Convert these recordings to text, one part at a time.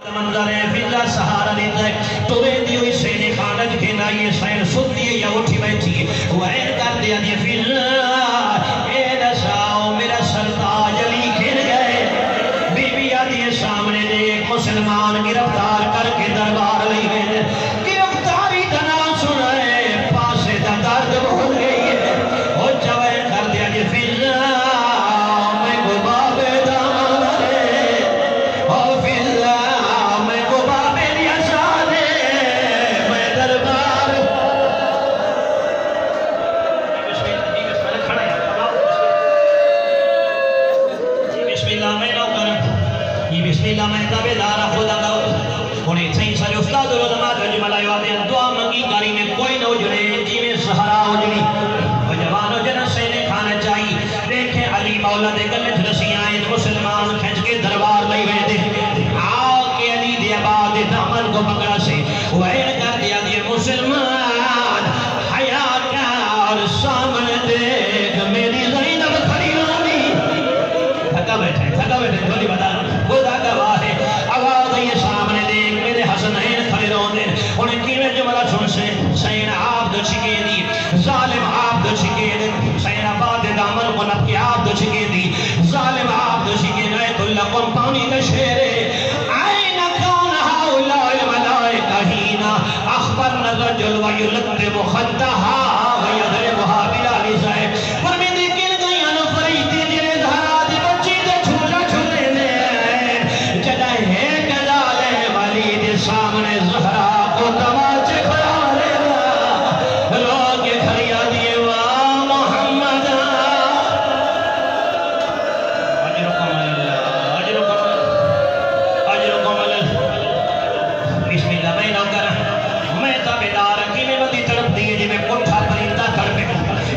منظر ہے فضا سہارا دیتا ہے تو ویدی ہوئی سینے خانج کے نائیے سین سن دیئے یا اٹھی بیٹھی ہے وہ این کر دیا دیئے فضا اے نساؤ میرا سرتاج علی کھر گئے بی بی آدھی سامنے دے ایک مسلمان گرفتار کر کے دربار لئی گئے گرفتاری دنا سنائے پاسے دا درد بھول گئی ہے وہ جوائے کر دیا دیئے فضا میں گباب دامان ہے اور فضا بسم اللہ میں تابدارہ خدا گاؤ انہیں صحیح سارے استاد اور علماء رجم علیہ وآلہ دعا منگی کاری میں کوئی نہ اجڑے جی میں سہرا اجڑی وہ جوان و جنہ سینے کھانا چاہی دیکھیں علی مولا دے گلت رسی آئیں مسلمان کھنچ کے دربار لئی گئے تھے آکے علی دے آباد دامن کو پکڑا سے وہ این کر دیا دے مسلمان حیاء کا اور سامنے دیکھ میری زینب کھڑی رونی تھکا بیٹھے دھولی بتا خدا گواہ ہے آواز یہ سامنے دیکھ میرے حسنین کھڑے روندے انہیں کیویں جملہ سن سے سین آپ دو چھکے دی ظالم آپ دو چھکے دی سین آباد دامن کو نب کے آپ دو چھکے دی ظالم آپ دو چھکے نیت اللہ قرطانی کا شعر آئین کون ہاولا الملائکہ ہینا اخبرنا الرجل ویلقب خدہا ویدربہا بلا لزائے فرمی دیکھل گئی انو فرشتی جنہیں دھرا دی بچی دے چھوٹا چھوٹے دے جدہ ہے کلالے والی دے سامنے زہرا کو تماچے کھڑا رہے گا لوگ کھڑیا دیئے وا محمد اجرکم اللہ اجرکم اللہ بسم اللہ میں نوکر میں تابدار کی میں بدی طرف دیئے جی میں کٹھا پرندہ تڑپے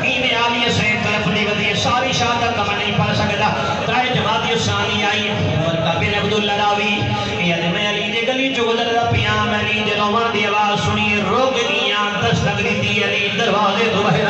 اینے آلیے سے طرف نہیں بدیئے ساری شہادت میں نہیں پڑھ سکتا تائے جماعتی ثانی آئی ورکا بن عبداللہ راوی یہ میں علی دے گلی جو گزر دا پیام علی دے روان دی آواز سنی روک گیاں دستک دی علی دروازے تو بہر